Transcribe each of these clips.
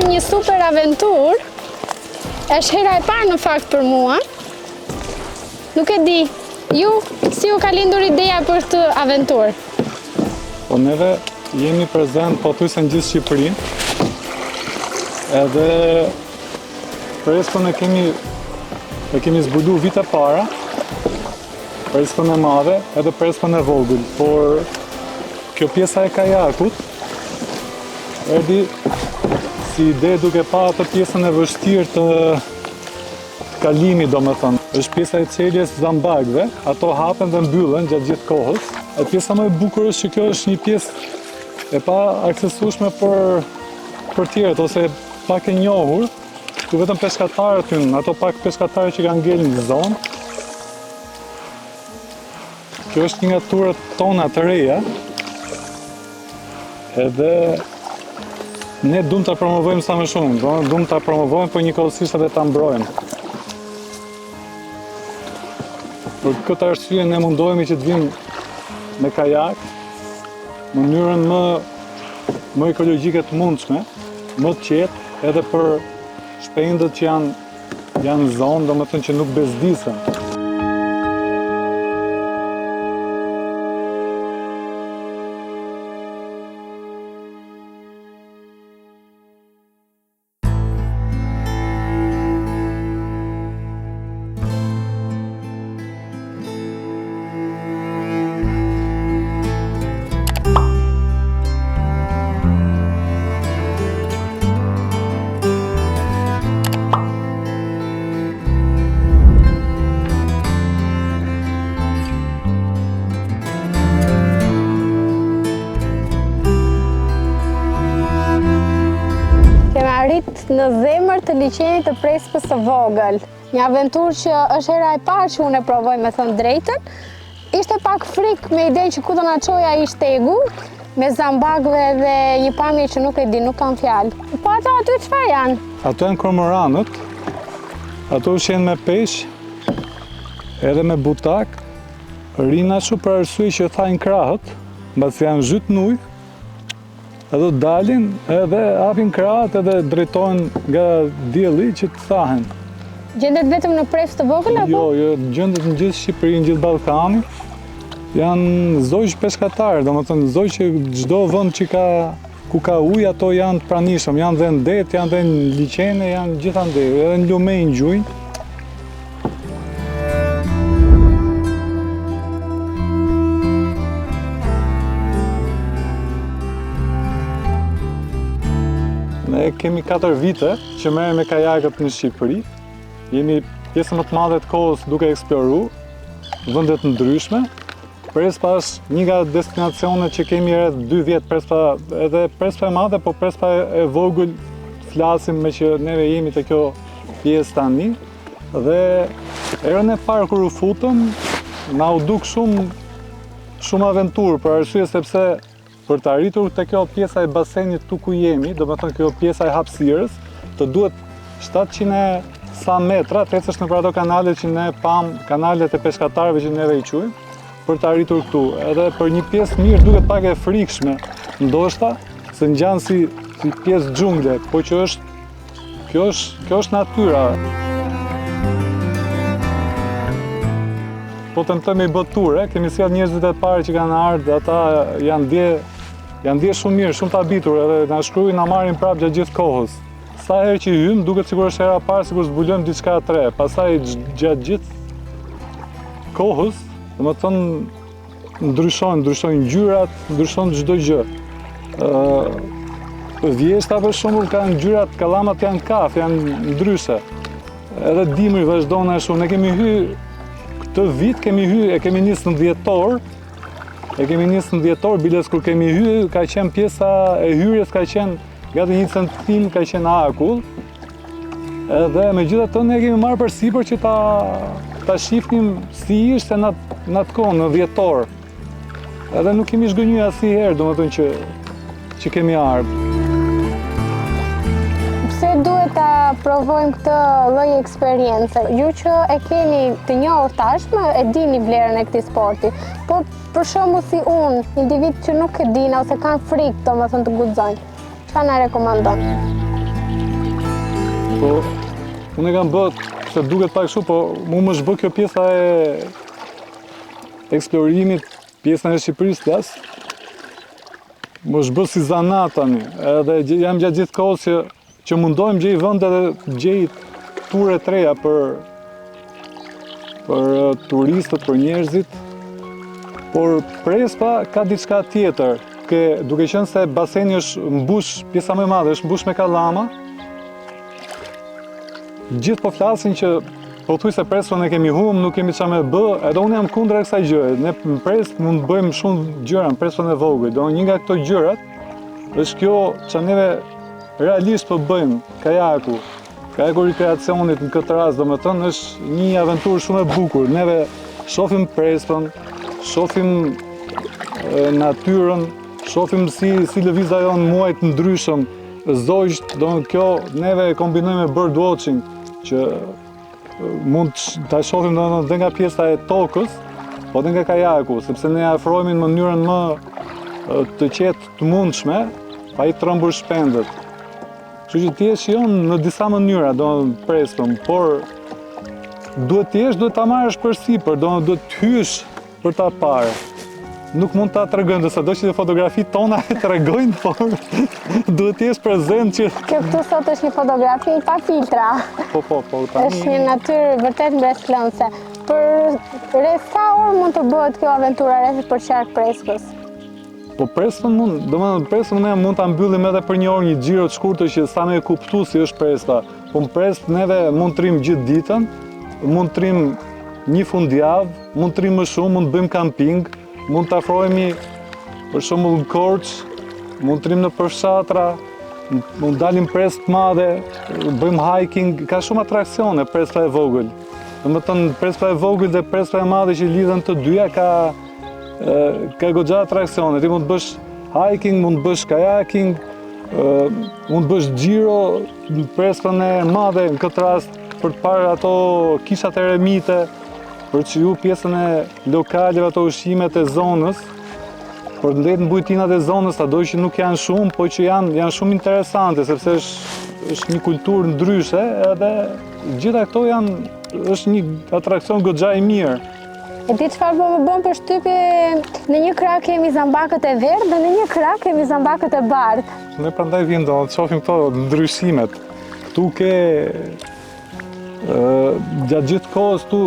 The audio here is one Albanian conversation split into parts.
ishim një super aventur. Është hera e parë në fakt për mua. Nuk e di, ju, si ju ka lindur ideja për këtë aventur? Po neve jemi prezent pothuajse në gjithë Shqipërinë. Edhe preskën e kemi zbuluar vite para. Preskën e madhe edhe preskën e vogël, por kjo pjesa e kajakut erdhi si ide duke pa atë pjesën e vështirë të kalimit, domethënë. Është pjesa e çeljes zambagëve, ato hapen dhe mbyllen gjatë gjithë kohës. E pjesa më e bukur është që kjo është një pjesë e pa aksesueshme për tjerët ose pak e njohur, ku vetëm peshkatarët hyn, ato pak peshkatarë që kanë ngelur në zonë. Kjo është një nga turat tona të reja. Edhe ne duam ta promovojmë sa më shumë, duam ta promovojmë, por njëkohësisht edhe ta mbrojmë. Për këtë arsye ne mundohemi që të vinë me kajak në mënyrën më ekologjike të mundshme, më të qetë, edhe për shpendët që janë në zonë, domethënë që nuk bezdisen. Në zemër të liçenit të Prespës së vogël. Një aventurë që është hera e parë që unë e provoj, me thënë drejtën. Ishte pak frikë me idenë që ku do na çoja ai shtegu, me zambagëve dhe një pamje që nuk e di, nuk kam fjalë. Po ato aty çfarë janë? Ato janë kormoranët. Ato ushqen me peshq, edhe me butak. Rinë ashtu për arsye që thajnë krahët, mbasi janë zhyt në ujë. Edhe dalin edhe hapin krahët edhe drejtohen nga dielli që të thahen. Gjendet vetëm në Prespë të vogël apo? Jo, gjendet në gjithë Shqipërinë, në gjithë Ballkanin. Janë zogj peshkatarë, domethënë zogj që çdo vend që ku ka ujë, ato janë të pranishëm, janë dhe në det, janë dhe në liçene, janë gjithandej, edhe në lume, në gjujnë. Ne kemi 4 vite që merrem me kajakët në Shqipëri. Jemi pjesën më të madhe të kohës duke eksploruar vende të ndryshme. Prespa është një nga destinacionet që kemi rreth 2 vjet, edhe Prespa e madhe, po Prespa e vogël flasim me që neve jemi te kjo pjesë tani. Dhe erën e parë kur u futëm, na u duk shumë aventurë, për arsye sepse për të arritur te kjo pjesa e basenit tu ku jemi, domethënë kjo pjesa e hapësirës, të duhet 700 sa metra, të ecësh nëpër ato kanale që ne pam, kanalet e peshkatarëve që neve i quajmë, për të arritur këtu. Edhe për një pjesë mirë duket pak e frikshme, ndoshta, se ngjan si pjesë xhungle, po që kjo është natyra. Po tentojmë i bë ture, kemi sjell njerëzit e parë që kanë ardhur, ata janë dje shumë mirë, shumë të habitur, edhe na shkruajnë, na marrin prapë gjatë gjithë kohës. Sa herë që hym, duket sikur është hera e parë, sikur zbulojmë diçka të re. Pastaj gjatë gjithë kohës, domethënë ndryshojnë ngjyrat, ndryshon çdo gjë. Vjeshta për shembull kanë ngjyrat, kallamat janë kaf, janë ndryshe. Edhe dimri vazhdon ashtu. Ne kemi hyrë këtë vit, kemi nisë në dhjetor. Biles kur kemi hyrë, ka qenë pjesa e hyrjes, ka qenë gati 1 cm, ka qenë akull. Edhe megjithatë ne kemi marrë përsipër që ta shihnim si ishte në atë kohë, në dhjetor. Edhe nuk kemi zgënjur asnjëherë, domethënë që kemi ardhur. Pse duhet ta provojmë këtë lloj eksperience? Ju që e keni të njohur tashmë, e dini vlerën e këtij sporti. Po për shembull si unë, individ që nuk e din ose kanë frikë, domethënë të guxojnë. Çfarë na rekomandon? Po, unë e kam bët, se duket pak shumë, po mu më shbë kjo pjesa e eksplorimit, pjesën e Shqipërisë flas, më shbë si zanat tani, edhe jam gjatë gjithë kohës që mundojmë gjej vende dhe gjej ture të reja për turistët, për njerëzit, por Prespa ka diçka tjetër, duke qenë se baseni është mbush, pjesa më e madhe është mbush me kallama. Gjithë po flasin që pothuajse Prespën e kemi humbur, nuk kemi çfarë me bë, edhe unë jam kundër kësaj gjëje. Ne në Prespë mund të bëjmë shumë gjëra në Prespën e vogël. Do një nga këto gjërat është kjo që neve realisht po bëjmë, kajaku rekreacionit në këtë rast, domethënë është një aventurë shumë e bukur. Neve shohim Prespën, shohim natyrën, shohim si lëviz ajo në muaj të ndryshëm, zogjt, kjo neve e kombinojmë me birdwatching, që mund ta shohim dhe nga pjesa e tokës, po dhe nga kajaku, sepse ne afrohemi në mënyrën më të qetë të mundshme, pa i trembur shpendët. Kështu që ti e shijon në disa mënyra, Prespën, por duhet ta marrësh përsipër, duhet të hysh për ta parë. Nuk mund ta tregojmë, se do që fotografitë tona e tregojnë, por duhet të jesh prezent që... Kjo këtu sot është një fotografi pa filtra. Po. Është një natyrë vërtet mbretëreshme. Për rreth sa orë mund të bëhet kjo aventura rreth për qark Prespës? Po Prespën mund ta mbyllim edhe për një orë, një xhiro të shkurtër që sa më e kuptu si është Prespa. Po në Prespë neve mund të rrim gjithë ditën, mund të rrim një fundjavë, mund të rrim më shumë, mund të bëjmë kamping, mund të afrohemi për shembull në Korç, mund të rrim në përfshatra, mund dalim Prespë të madhe, bëjmë hiking, ka shumë atraksione Prespa e vogël. Domethënë Prespa e vogël dhe Prespa e madhe që lidhen të dyja ka goxha atraksione. Ti mund të bësh hiking, mund të bësh kajaking, mund të bësh xhiro në Prespën e madhe, në këtë rast për të parë ato kishat eremite, për të shiju pjesën e lokaleve, ato ushqimet e zonës, për të ndetë mbujtinat e zonës, ado që nuk janë shumë, po që janë shumë interesante, sepse është një kulturë ndryshe, edhe gjitha këto është një atrakcion goxha i mirë. E di çfarë po më bën përshtypje, në një krah kemi zambakët e verdhë dhe në një krah kemi zambakët e bardhë. Ne prandaj vjen do të shohim këto ndryshimet. Këtu gjatë gjithë kohës tu,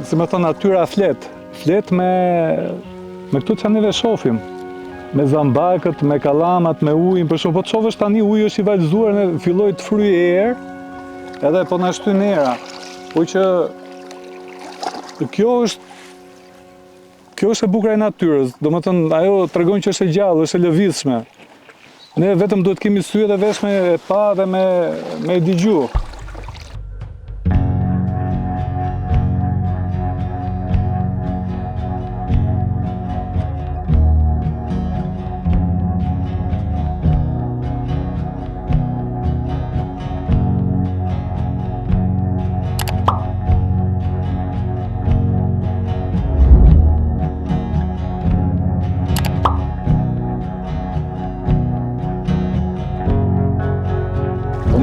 si më thon, natyra flet me këtu që neve shohim. Me zambakët, me kallamat, me ujin, për shumë, po të shohësh tani uji është i valëzuar, ne filloi të fryjë erë, edhe po na shtyn era. Po që kjo është e bukur e natyrës, domethënë ajo tregon që është e gjallë, është e lëvizshme. Ne vetëm duhet kemi sy dhe vesh me e pa dhe me dëgju.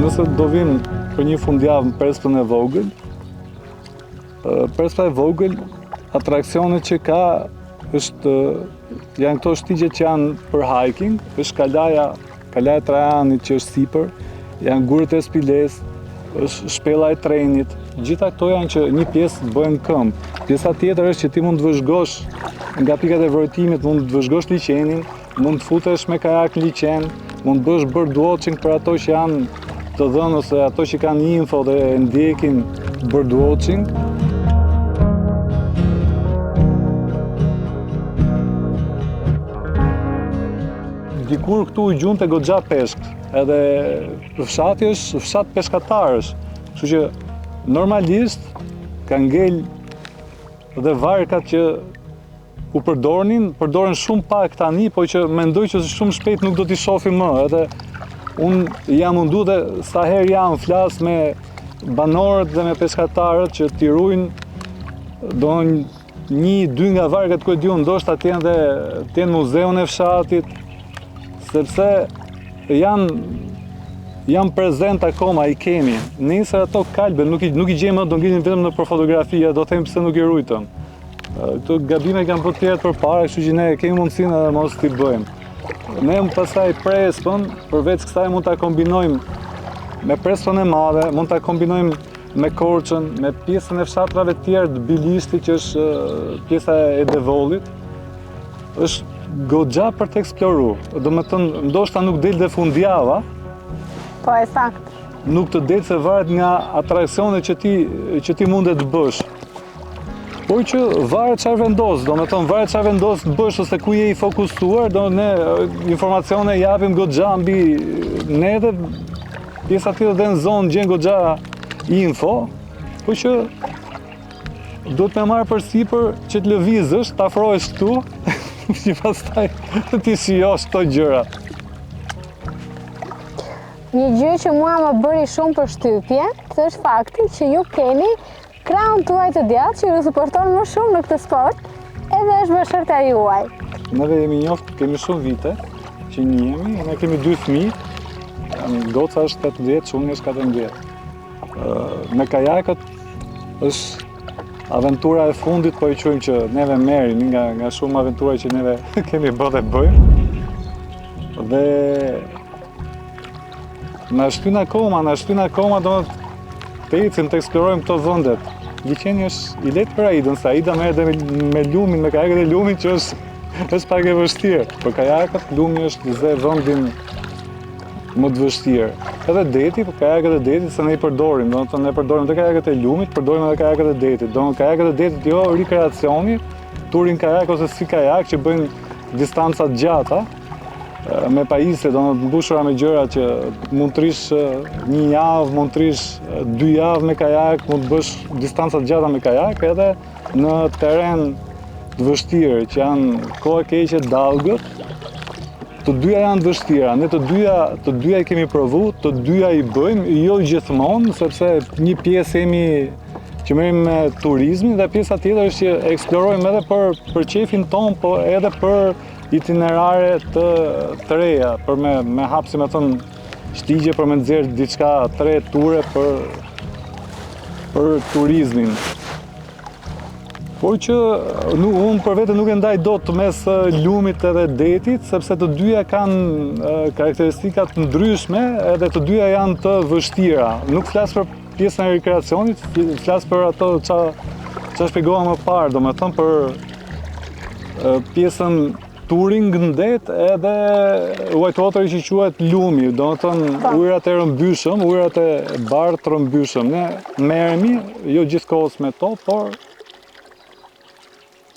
Nëse do vim për një fundjavë në Prespën e vogël, Prespa e vogël, atraksionet që ka janë këto shtigje që janë për hiking, është kalaja Trajanit që është sipër, janë gurët e Spiles, është shpella e trenit. Gjitha këto janë që një pjesë bëhen këmbë. Pjesa tjetër është që ti mund të vëzhgosh nga pikat e vërtimit, mund të vëzhgosh liçenin, mund të futesh me kajak në liçen, mund të bësh birdwatching për ato që janë të dhënë ose ato që kanë info dhe ndjekin birdwatching. Dikur këtu u gjunte goxha peshk, edhe fshati është fshat peshkatarësh, kështu që normalisht ka ngel dhe varkat që u përdoren shumë pak tani, po që mendoj që shumë shpejt nuk do t'i shohim më, edhe unë jam mundu dhe sa herë jam flas me banorët dhe me peshkatarët që t'i ruajnë do një, dy nga vargat ku e diun, ndoshta t'jenë muzeun e fshatit, sepse janë prezent akoma, i kemi. Nesër ato kalbe, nuk i gjejmë, do ngjitin vetëm për fotografia, do them pse nuk i rujtëm. Këto gabime kanë bërë tjerët përpara, kështu që ne kemi mundësinë edhe mos t'i bëjmë. Ne pastaj prespën, përveç kësaj mund ta kombinojmë me prespën e madhe, mund ta kombinojmë me korçën, me pjesën e fshatrave tjerë të Bilishti, që është pjesa e Devollit. Është goxha për të eksploruar. Domethënë, ndoshta nuk del dhe fundjava, Po e sakt. nuk të del se varet nga atraksionet që ti mundet të bësh. Por që varet çfarë vendos, domethënë varet çfarë vendos të bësh ose ku je i fokusuar, do ne informacione japim goxha mbi ne dhe pjesa tjetër dhe në zonë gjen goxha info, por që duhet me marrë përsipër që të lëvizësh, të afrohesh këtu, që pastaj ti shijosh këto gjëra. Një gjë që mua më bëri shumë përshtypje, është fakti që ju keni krahun tuaj të djathtë që ju suporton më shumë në këtë sport, edhe është bashkërta juaj. Neve jemi njoftë, kemi shumë vite që njihemi, ne kemi 2 fëmijë, goca është 18, unë është 14. Me kajakët është aventura e fundit, po i quajmë që neve merrin nga shumë aventura që neve kemi bërë dhe bëjmë. Dhe na shtyn akoma do të ecim të eksplorojmë këto vendet. Liçeni është i lehtë për Aidën, se Aida merret me lumin, me kajakët e lumit që është pak e vështirë. Për kajakët lumi është zë vendin më të vështirë. Edhe deti, për kajakët e detit se ne i përdorim, domethënë ne përdorim edhe kajakët e lumit, përdorim edhe kajakët e detit. Domethënë kajakët e detit jo rekreacioni, turin kajak ose si kajak që bëjnë distanca gjata. Me pajisje, do në mbushura me gjëra që mund të rish 1 javë, mund të rish 2 javë me kajak, mund të bësh distancat gjata me kajak, edhe në teren të vështirë, që janë kohë keqe, dallgët. Të dyja janë të vështira, ne të dyja i kemi provu, të dyja i bëjmë, jo gjithmonë, sepse një pjesë jemi që merrim me turizmin dhe pjesa tjetër është që eksplorojmë edhe për qefin ton, po edhe për itinerare të reja, për me hapë, si me thënë, shtigje për me nxjerrë diçka të re, ture për turizmin. Por që unë për vete nuk e ndaj dot mes lumit edhe detit, sepse të dyja kanë karakteristikat ndryshme edhe të dyja janë të vështira. Nuk flas për pjesën e rekreacionit, flas për ato që shpjegova më parë, domethënë për pjesën touring në det edhe whitewateri që quhet lumi, domethënë ujërat e rëmbyshëm, ujërat e bardhë të rëmbyshëm. Ne merremi jo gjithkohës me to, por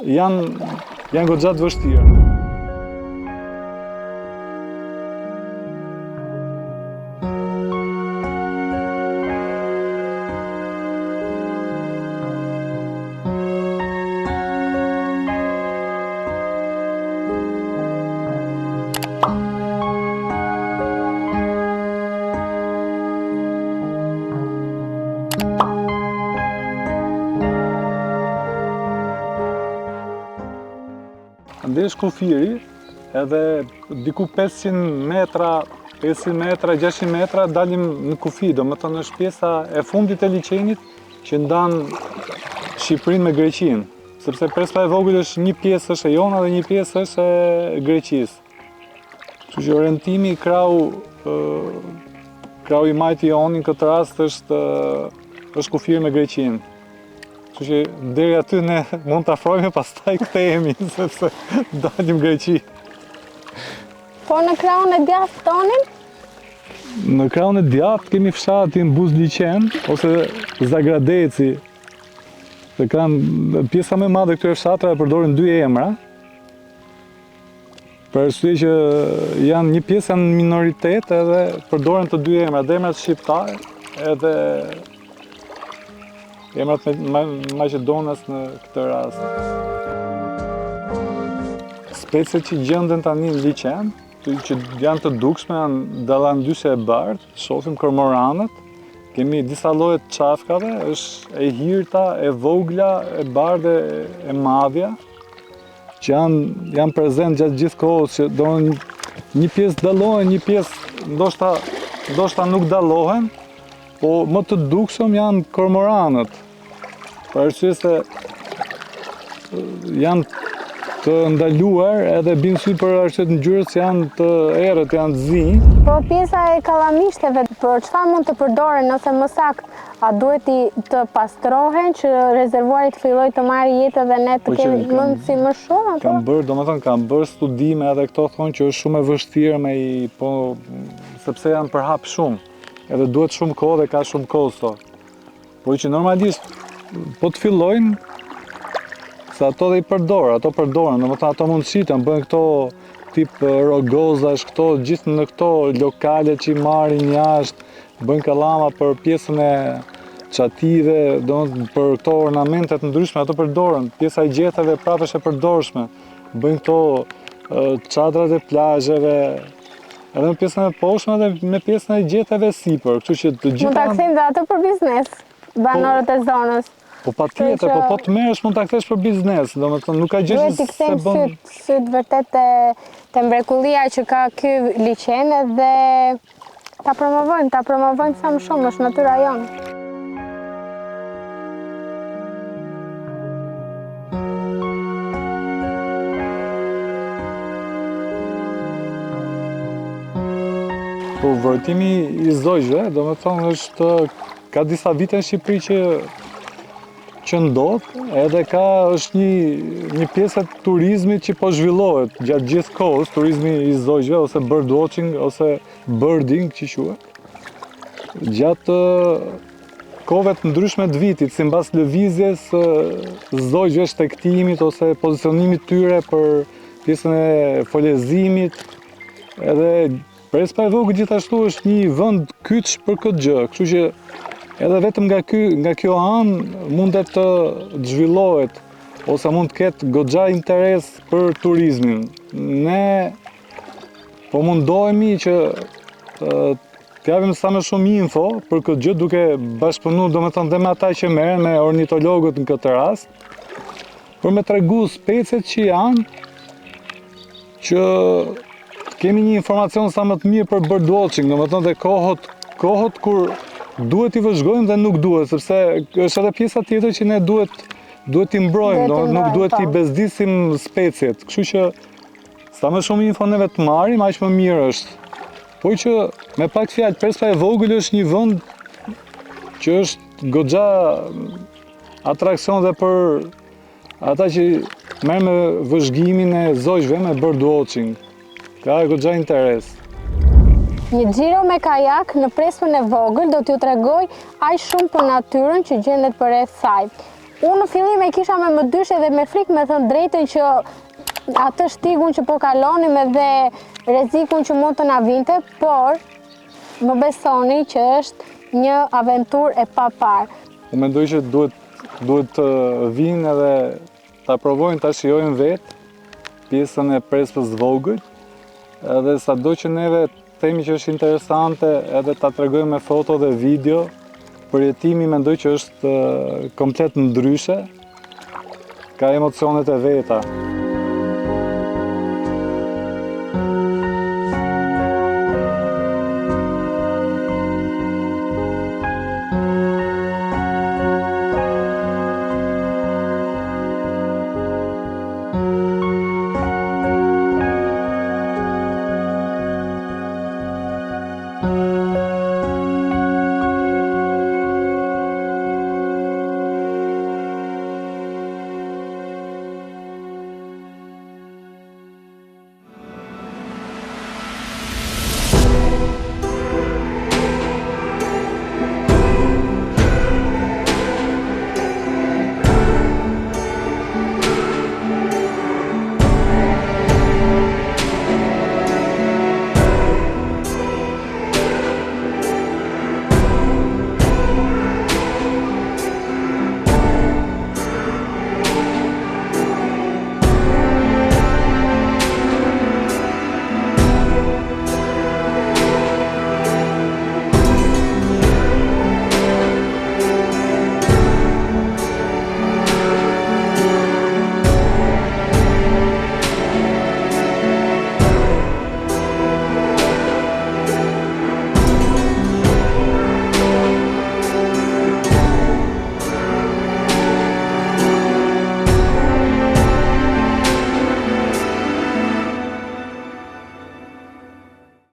janë goxha të vështira. Ndesh kufiri, edhe diku 500 metra, 600 metra dalim në kufi, do më thënë është pjesa e fundit e liçenit që ndan Shqipërinë me Greqinë, sepse Prespa e vogël është një pjesë është e jona dhe një pjesë është e Greqisë. Kështu që orientimi krau i majt jonin në këtë rast është kufiri me Greqinë. Kështu që deri aty ne mund të afrohemi, pastaj kthehemi, sepse dalim Greqi. Po në krahun e djathtë tonin? Në krahun e djathtë kemi fshatin Buzliqen ose Zagradeci. Se kanë pjesa më e madhe këtyre fshatrave përdorin 2 emra. Për arsye që janë një pjesë janë minoritet edhe përdoren të 2 emra, dhe emrat shqiptar edhe emrat Maqedonas në këtë rast. Speciet që gjenden tani në liçen, që janë të dukshme, janë dallandyshe e bardhë, shohim kormoranët, kemi disa lloje të çafkave, është e hirta, e vogla, e bardhë, e madhja, që janë prezent gjatë gjithë kohës, që do një pjesë dallohen, një pjesë ndoshta ndoshta nuk dallohen, po më të dukshëm janë kormoranët. Për arsye se janë të ndaluar edhe bin sy për arsye të ngjyrës janë të errët, janë të zi. Po pjesa e kallamishtleve, për çfarë mund të përdoren ose më saktë, a duhet të pastrohen që rezervuari të filloj të marrë jetë dhe ne të kemi mundësi më shumë? Kam bërë studime edhe këto thonë që është shumë e vështirë sepse janë përhap shumë, edhe duhet shumë kohë dhe ka shumë kosto. Po që normalisht, po të fillojnë, se ato dhe i përdoren, domethënë ato mund shiten, bëjnë këto tip rogozash, këto gjithë në këto lokale që i marrin jashtë, bëjnë kallama për pjesën e çative, për këto ornamentet ndryshme, ato përdoren, pjesa e gjeteve prapë është e përdorshme, bëjnë këto çadrat e plazheve, edhe me pjesën e poshtme dhe me pjesën e gjeteve sipër, kështu që të gjitha... Mund ta kthejmë dhe ato për biznes, banorët e zonës. Po patjetër, po të merresh mund ta kthesh për biznes, domethënë nuk ka gjë që se bën. Duhet të syt vërtet te mrekullia që ka ky liçen dhe ta promovojmë sa më shumë, është natyra jonë. Po vërtimi i zogjve, domethënë ka disa vite në Shqipëri që ndodh, edhe është një pjesë e turizmit që po zhvillohet gjatë gjithë kohës, turizmi i zogjve ose birdwatching ose birding që quhet. Gjatë kohëve të ndryshme të vitit, sipas lëvizjes zogjve, shtektimit ose pozicionimit tyre për pjesën e folezimit, edhe Prespa e Vogël gjithashtu është një vend kyç për këtë gjë, kështu që edhe vetëm nga kjo anë mundet të zhvillohet ose mund të ketë goxha interes për turizmin. Ne po mundohemi që të japim sa më shumë info për këtë gjë, duke bashkëpunuar domethënë dhe me ata që merren me ornitologët në këtë rast, për me tregu speciet që janë, që kemi një informacion sa më të mirë për birdwatching, domethënë dhe kohët kur duhet i vëzhgojmë dhe nuk duhet, sepse është edhe pjesa tjetër që ne duhet t'i mbrojmë, nuk duhet t'i bezdisim speciet. Kështu që sa më shumë info neve të marrim, aq më mirë është. Po që me pak fjalë, Prespa e Vogël është një vend që është goxha atraksion dhe për ata që merren me vëzhgimin e zogjve me birdwatching. Ka goxha interes. Një xhiro me kajak në Prespën e Vogël do t'ju tregoj aq shumë për natyrën që gjendet përreth saj. Unë në fillim e kisha me më dyshe dhe me frikë me thënë drejtën që atë shtigun që po kalonim edhe rrezikun që mund të na vinte, por më besoni që është një aventurë e paparë. Unë mendoj që duhet të vinë edhe ta provojnë, ta shijojnë vetë pjesën e Prespës Vogël, edhe sado që neve themi që është interesante edhe ta tregojmë me foto dhe video, përjetimi mendoj që është komplet ndryshe, ka emocionet e veta.